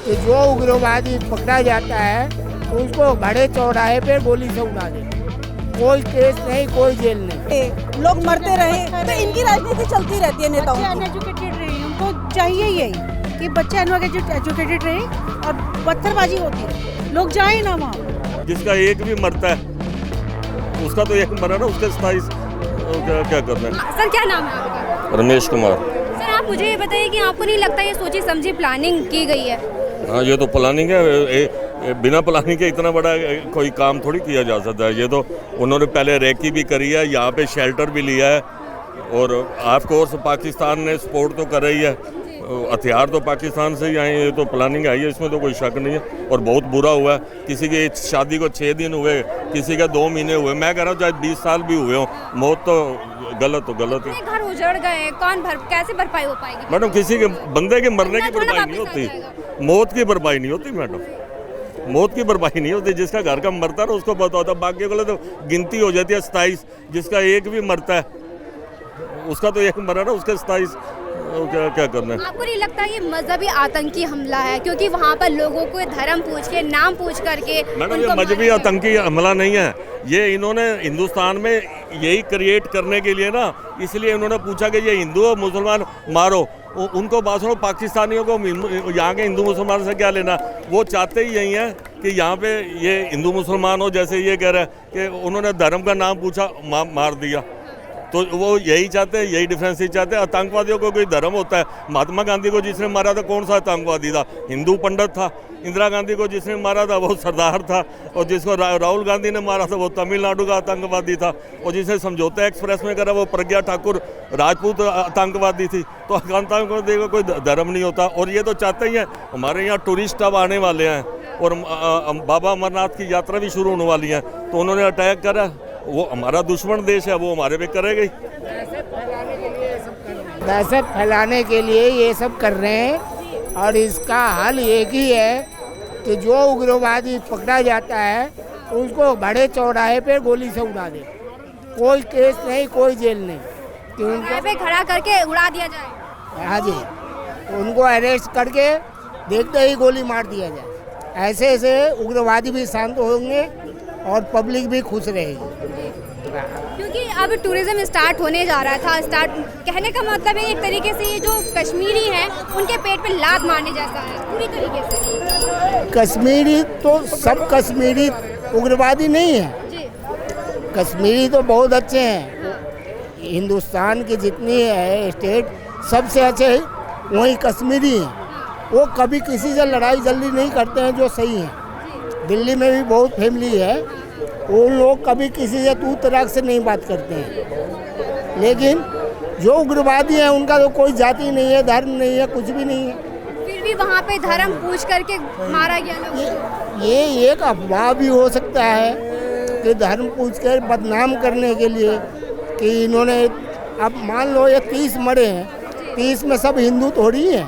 कि जो उग्रवादी पकड़ा जाता है तो उसको बड़े चौराहे पे गोली से उड़ा दे। कोई केस नहीं, कोई जेल नहीं। लोग मरते रहे तो इनकी राजनीति चलती रहती है नेताओं की। अनएजुकेटेड रहे, उनको चाहिए यही कि बच्चे एजुकेटेड रहे और पत्थरबाजी होती है, लोग जाए ना वहाँ। जिसका एक भी मरता है उसका तो एक मरा ना, उसके 27 क्या करना है। सर क्या नाम है आपका? रमेश कुमार। सर आप मुझे ये बताइए कि आपको नहीं लगता ये सोची समझी प्लानिंग की गई है? हाँ, ये तो प्लानिंग है। बिना प्लानिंग के इतना बड़ा कोई काम थोड़ी किया जा सकता है। ये तो उन्होंने पहले रेकी भी करी है, यहाँ पे शेल्टर भी लिया है और ऑफ कोर्स पाकिस्तान ने सपोर्ट तो कर रही है। हथियार तो पाकिस्तान से ही आए, ये तो प्लानिंग आई है, इसमें तो कोई शक नहीं है। और बहुत बुरा हुआ है, किसी की शादी को 6 दिन हुए, किसी का 2 महीने हुए। मैं कह रहा हूँ चाहे 20 साल भी हुए हो, मौत तो गलत है। घर उजड़ गए, कैसे भरपाई हो पाएगी? मैडम किसी के बंदे के मरने की भरपाई नहीं होती, मौत की भरपाई नहीं होती मैडम, मौत की भरपाई नहीं होती। जिसका घर का मरता है उसको पता होता, बाकी को तो गिनती हो जाती है 27। जिसका एक भी मरता है उसका तो एक मरा ना, उसके 27 क्या करना है। आपको नहीं लगता ये मजहबी आतंकी हमला है? क्योंकि वहाँ पर लोगों को धर्म पूछ के, नाम पूछ करके। मैडम ये मजहबी आतंकी हमला नहीं है, ये इन्होंने हिंदुस्तान में यही क्रिएट करने के लिए ना, इसलिए इन्होंने पूछा कि ये हिंदू और मुसलमान मारो। उनको बात सुनो, पाकिस्तानियों को यहाँ के हिंदू मुसलमान से क्या लेना। वो चाहते ही यही है कि यहाँ पे ये हिंदू मुसलमान हो। जैसे ये कह रहा है कि उन्होंने धर्म का नाम पूछा, मार दिया, तो वो यही चाहते हैं, यही डिफरेंस ही चाहते हैं। आतंकवादियों को कोई धर्म होता है? महात्मा गांधी को जिसने मारा था कौन सा आतंकवादी था? हिंदू पंडित था। इंदिरा गांधी को जिसने मारा था वो सरदार था, और जिसको राहुल गांधी ने मारा था वो तमिलनाडु का आतंकवादी था, और जिसने समझौता एक्सप्रेस में करा वो प्रज्ञा ठाकुर राजपूत आतंकवादी थी। तो आतंकवादी को कोई धर्म नहीं होता। और ये तो चाहते ही हैं, हमारे यहाँ टूरिस्ट अब आने वाले हैं और बाबा अमरनाथ की यात्रा भी शुरू होने वाली है, तो उन्होंने अटैक करा। वो हमारा दुश्मन देश है, वो हमारे पे करेगा। दहशत फैलाने के लिए ये सब कर रहे हैं, और इसका हल एक ही है कि जो उग्रवादी पकड़ा जाता है उसको बड़े चौराहे पे गोली से उड़ा दे। कोई केस नहीं, कोई जेल नहीं, कि उनको पे खड़ा करके उड़ा दिया जाए। हाँ जी, उनको अरेस्ट करके देखते ही गोली मार दिया जाए। ऐसे ऐसे उग्रवादी भी शांत होंगे और पब्लिक भी खुश रहेगी। क्योंकि अब टूरिज्म स्टार्ट होने जा रहा था। स्टार्ट कहने का मतलब है एक तरीके से ये जो कश्मीरी हैं उनके पेट पे लात मारने जैसा है पूरी तरीके से। कश्मीरी तो सब कश्मीरी उग्रवादी नहीं है जी। कश्मीरी तो बहुत अच्छे हैं। हिंदुस्तान की जितनी है स्टेट सबसे अच्छे वही कश्मीरी हैं। वो कभी किसी से लड़ाई जल्दी नहीं करते हैं, जो सही है। दिल्ली में भी बहुत फैमिली है, वो लोग कभी किसी से तू तराक से नहीं बात करते हैं। लेकिन जो उग्रवादी हैं उनका तो कोई जाति नहीं है, धर्म नहीं है, कुछ भी नहीं है। फिर भी वहाँ पे धर्म पूछ करके मारा गया लोग। ये एक अफवाह भी हो सकता है कि धर्म पूछ कर बदनाम करने के लिए कि इन्होंने, अब मान लो ये 30 मरे हैं, 30 में सब हिंदू थोड़ी हैं,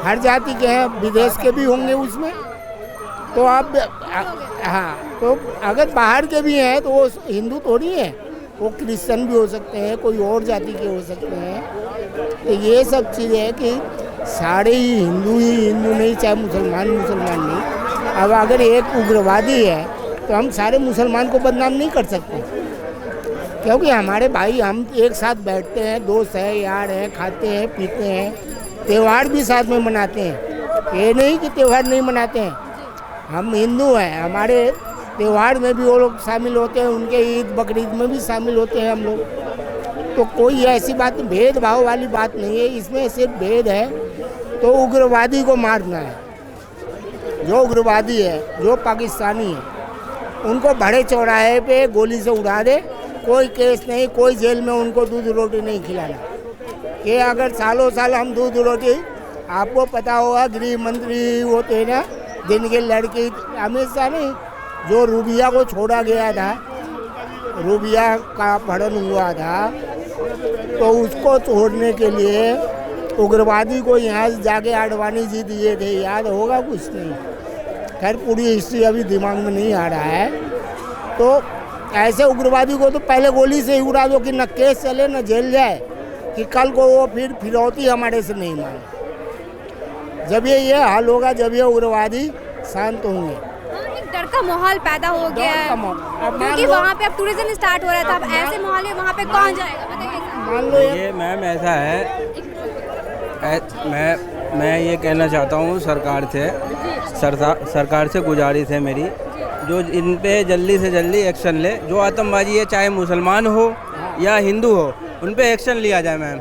हर जाति के हैं, विदेश के भी होंगे उसमें। तो आप हाँ, तो अगर बाहर के भी हैं तो वो हिंदू थोड़ी हैं, वो क्रिश्चियन भी हो सकते हैं, कोई और जाति के हो सकते हैं। तो ये सब चीज़ है कि सारे ही हिंदू नहीं, चाहे मुसलमान नहीं। अब अगर एक उग्रवादी है तो हम सारे मुसलमान को बदनाम नहीं कर सकते, क्योंकि हमारे भाई, हम एक साथ बैठते हैं, दोस्त हैं, यार हैं, खाते हैं, पीते हैं, त्यौहार भी साथ में मनाते हैं। ये नहीं कि त्यौहार नहीं मनाते हैं। हम हिंदू हैं, हमारे त्यौहार में भी वो लोग शामिल होते हैं, उनके ईद बकरीद में भी शामिल होते हैं हम लोग। तो कोई ऐसी बात, भेदभाव वाली बात नहीं है इसमें। सिर्फ भेद है तो उग्रवादी को मारना है। जो उग्रवादी है, जो पाकिस्तानी है, उनको बड़े चौराहे पे गोली से उड़ा दे। कोई केस नहीं, कोई जेल में उनको दूध रोटी नहीं खिलाना। ये अगर सालों साल हम दूध रोटी, आपको पता होगा गृह मंत्री होते हैं ना, जिनके लड़की अमित शाह नहीं, जो रूबिया को छोड़ा गया था, रूबिया का अपहरण हुआ था, तो उसको छोड़ने के लिए उग्रवादी को यहाँ से जाके आडवाणी जी दिए थे, याद होगा? कुछ नहीं, खैर पूरी हिस्ट्री अभी दिमाग में नहीं आ रहा है। तो ऐसे उग्रवादी को तो पहले गोली से ही उड़ा दो कि न केस चले न जेल जाए, कि कल को वो फिर फिरौती हमारे से नहीं मांगे। जब ये हाल होगा, जब ये उग्रवादी शांत होंगे। एक डर का माहौल पैदा हो गया है अब मान क्योंकि लो- वहाँ पे अब टूरिज्म स्टार्ट हो रहा था। अब ऐसे माहौल में वहाँ पे कौन जाएगा, बताइए सर। मान लो ये ये मैम ऐसा है, मैं ये कहना चाहता हूँ सरकार से गुजारिश है मेरी, जो इन पे जल्दी से जल्दी एक्शन ले। जो आतंकबाजी है, चाहे मुसलमान हो या हिंदू हो, उन पे एक्शन लिया जाए मैम,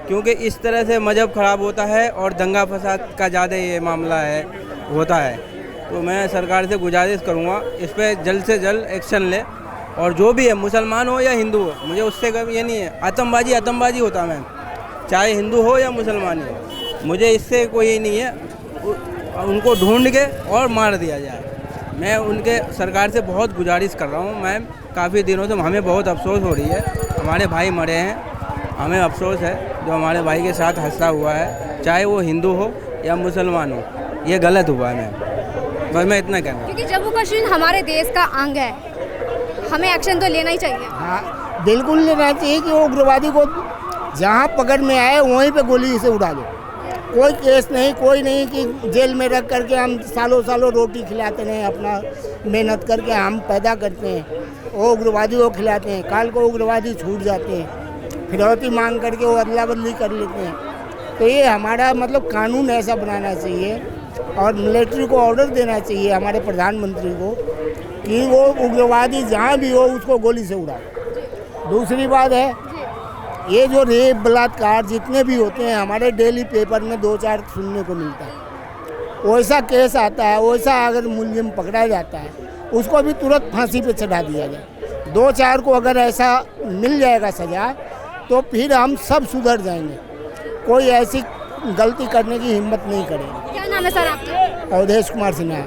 क्योंकि इस तरह से मजहब ख़राब होता है और दंगा फसाद का ज़्यादा ये मामला होता है। तो मैं सरकार से गुजारिश करूँगा इस पर जल्द से जल्द एक्शन ले, और जो भी है, मुसलमान हो या हिंदू हो, मुझे उससे कभी ये नहीं है। आतंकबाजी होता है मैम, चाहे हिंदू हो या मुसलमान हो, मुझे इससे कोई नहीं है। उनको ढूंढ के और मार दिया जाए। मैं उनके सरकार से बहुत गुजारिश कर रहा हूँ मैम। काफ़ी दिनों से हमें बहुत अफसोस हो रही है, हमारे भाई मरे हैं, हमें अफसोस है जो हमारे भाई के साथ हादसा हुआ है, चाहे वो हिंदू हो या मुसलमान हो, ये गलत हुआ है मैम। बस मैं इतना कहना। क्योंकि जम्मू कश्मीर हमारे देश का अंग है, हमें एक्शन तो लेना ही चाहिए। हाँ, बिल्कुल लेना चाहिए कि वो उग्रवादी को जहाँ पकड़ में आए वहीं पे गोली से उड़ा दो। कोई केस नहीं, कोई नहीं कि जेल में रख करके हम सालों सालों रोटी खिलाते नहीं, अपना मेहनत करके हम पैदा करते हैं, वो उग्रवादी को खिलाते हैं। काल को उग्रवादी छूट जाते हैं, फिरौती मांग करके वो अदला बदली कर लेते हैं। तो ये हमारा मतलब कानून ऐसा बनाना चाहिए और मिलिट्री को ऑर्डर देना चाहिए हमारे प्रधानमंत्री को कि वो उग्रवादी जहाँ भी हो उसको गोली से उड़ाओ। दूसरी बात है, ये जो रेप बलात्कार जितने भी होते हैं, हमारे डेली पेपर में 2-4 सुनने को मिलता है। वैसा केस आता है, वैसा अगर मुलजिम पकड़ा जाता है, उसको भी तुरंत फांसी पे चढ़ा दिया जाए। 2-4 को अगर ऐसा मिल जाएगा सज़ा, तो फिर हम सब सुधर जाएंगे, कोई ऐसी गलती करने की हिम्मत नहीं करेगा। क्या नाम है सर आपका? अवधेश कुमार सिन्हा।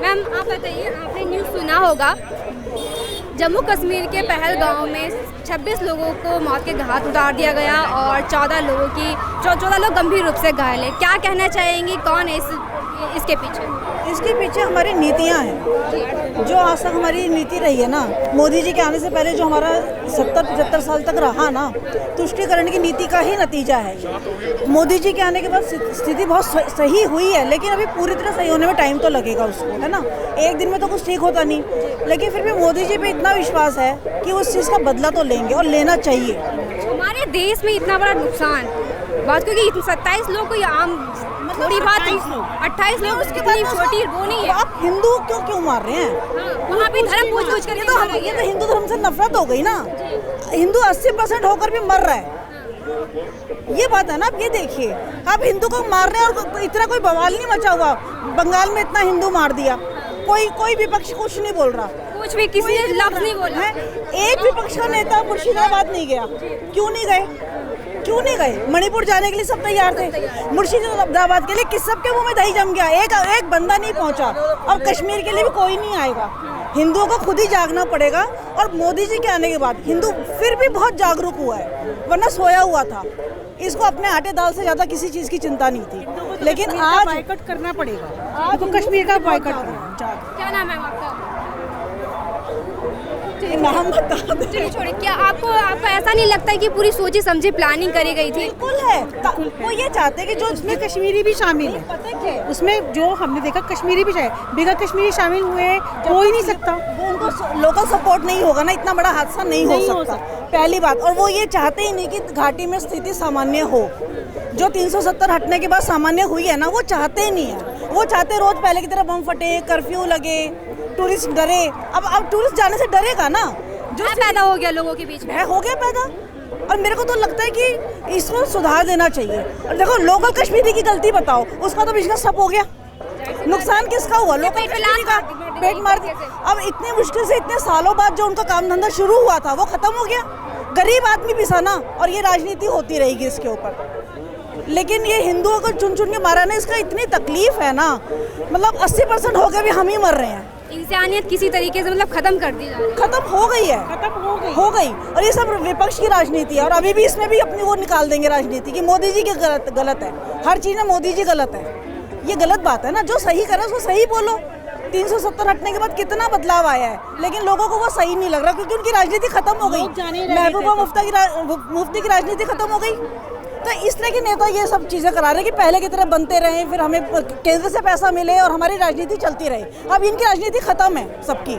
मैम आप बताइए, आपने न्यूज़ सुना होगा जम्मू कश्मीर के पहलगांव में 26 लोगों को मौत के घाट उतार दिया गया और 14 लोग गंभीर रूप से घायल है। क्या कहना चाहेंगी, कौन है इसके पीछे? इसके पीछे हमारी नीतियां हैं, जो आज तक हमारी नीति रही है ना, मोदी जी के आने से पहले जो हमारा 70-75 साल तक रहा ना, तुष्टीकरण की नीति का ही नतीजा है। मोदी जी के आने के बाद स्थिति बहुत सही हुई है, लेकिन अभी पूरी तरह सही होने में टाइम तो लगेगा उसको, है ना। एक दिन में तो कुछ ठीक होता नहीं, लेकिन फिर भी मोदी जी पे इतना विश्वास है कि उस चीज़ का बदला तो लेंगे और लेना चाहिए। हमारे देश में इतना बड़ा नुकसान, बात क्योंकि 27 लोग कोई आम थोड़ी बात, 28 लोग उसकी इतनी छोटी वो नहीं है। आप हिंदू क्यों मार रहे हैं? वहाँ पे धर्म पूछ कर ये तो हिंदू धर्म से नफरत हो गई ना। हिंदू 80% होकर भी मर रहा है, ये बात है ना। आप ये देखिए, आप हिंदू को मार रहे हैं और इतना कोई बवाल नहीं मचा हुआ। बंगाल में इतना हिंदू मार दिया, कोई विपक्ष कुछ नहीं बोल रहा, कुछ भी किसी ने लफ्ज नहीं बोला है। एक विपक्ष का नेता मुर्शिदाबाद नहीं गया, क्यों नहीं गए? मणिपुर जाने के लिए सब तैयार थे, मुर्शिदाबाद के लिए किस सबके मुंह में दही जम गया, एक बंदा नहीं पहुंचा। और कश्मीर के लिए भी कोई नहीं आएगा। हिंदुओं को खुद ही जागना पड़ेगा। और मोदी जी के आने के बाद हिंदू फिर भी बहुत जागरूक हुआ है, वरना सोया हुआ था। इसको अपने आटे दाल से ज्यादा किसी चीज की चिंता नहीं थी, लेकिन आज बायकॉट करना पड़ेगा। आज तो कश्मीर का बायकॉट करना। क्या नाम है आपका? नाम बता दे। चलिए छोड़िए। क्या आपको ऐसा नहीं लगता है कि पूरी सोची समझी प्लानिंग करी गई थी? बिल्कुल है। वो ये चाहते हैं कि जो उसमें कश्मीरी भी शामिल है, पता है क्या? उसमें जो हमने देखा कश्मीरी भी शायद बिगैर कश्मीरी शामिल हुए हो ही नहीं सकता। वो उनको लोकल सपोर्ट नहीं होगा ना, इतना बड़ा हादसा नहीं हो सकता, पहली बात। और वो ये चाहते ही नहीं कि घाटी में स्थिति सामान्य हो। जो 370 हटने के बाद सामान्य हुई है ना, वो चाहते ही नहीं है। वो चाहते रोज पहले की तरह बम फटे, कर्फ्यू लगे, टूरिस्ट डरे। अब टूरिस्ट जाने से डरेगा ना, जो पैदा हो गया लोगों के बीच में, हो गया पैदा। और मेरे को तो लगता है कि इसको सुधार देना चाहिए। और देखो, लोकल कश्मीरी की गलती बताओ, उसका तो बिजनेस ठप हो गया। नुकसान किसका हुआ? लोकल कश्मीरी का पेट मार दिया। अब इतनी मुश्किल से इतने सालों बाद जो उनका काम धंधा शुरू हुआ था, वो खत्म हो गया। गरीब आदमी पिसा ना, और ये राजनीति होती रहेगी इसके ऊपर। लेकिन ये हिंदुओं को चुन चुन के मारा ना, इसका इतनी तकलीफ है ना। मतलब 80% हो गए भी हम ही मर रहे हैं। इंसानियत किसी तरीके से मतलब खत्म कर दी जा रही है। खत्म हो गई है, हो गई। और ये सब विपक्ष की राजनीति है। और अभी भी इसमें भी अपनी वो निकाल देंगे राजनीति की मोदी जी की गलत है। हर चीज़ में मोदी जी गलत है, ये गलत बात है ना। जो सही करे उसको सही बोलो। 370 हटने के बाद कितना बदलाव आया है, लेकिन लोगों को वो सही नहीं लग रहा, क्योंकि उनकी राजनीति खत्म हो गई। महबूबा मुफ्ती की राजनीति खत्म हो गई। तो इस तरह के नेता ये सब चीज़ें करा रहे हैं कि पहले की तरह बनते रहे, फिर हमें केंद्र से पैसा मिले और हमारी राजनीति चलती रहे। अब इनकी राजनीति खत्म है सबकी।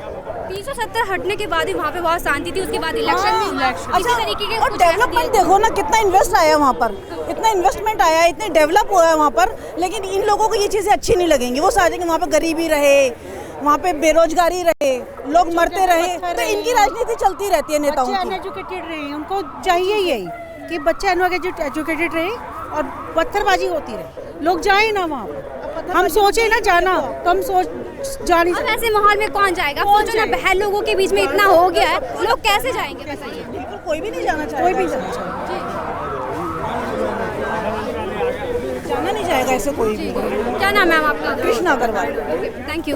370 हटने के बाद ही वहाँ पे बहुत शांति थी, उसके बाद इलेक्शन भी हुआ। इसी तरीके के और कुछ ऐसे डेवलपमेंट देखो ना, कितना इन्वेस्ट आया वहाँ पर, इतना इन्वेस्टमेंट आया, इतने डेवलप हुआ है वहाँ पर। लेकिन इन लोगों को ये चीज़ें अच्छी नहीं लगेंगी। वो चाहते हैं कि वहाँ पर गरीबी रहे, वहाँ पे बेरोजगारी रहे, लोग मरते रहे। तो इनकी राजनीति चलती रहती है नेताओं बच्चे की। अनएजुकेटेड रहे, उनको चाहिए यही कि बच्चे एजुकेटेड रहे और पत्थरबाजी होती रहे, लोग जाए ना वहाँ पर। हम सोचे ना जाना तो हम जा नहीं अब सकते। ऐसे माहौल में कौन जाएगा? सोचो ना, बहन लोगों के बीच में इतना हो गया है, लोग कैसे जाएंगे बताइए? बिल्कुल कोई भी नहीं जाना चाहेगा, कोई भी नहीं जाना चाहेगा। जाना नहीं चाहेगा ऐसे कोई भी। क्या नाम है मैम आपका? कृष्णा अग्रवाल। Thank you.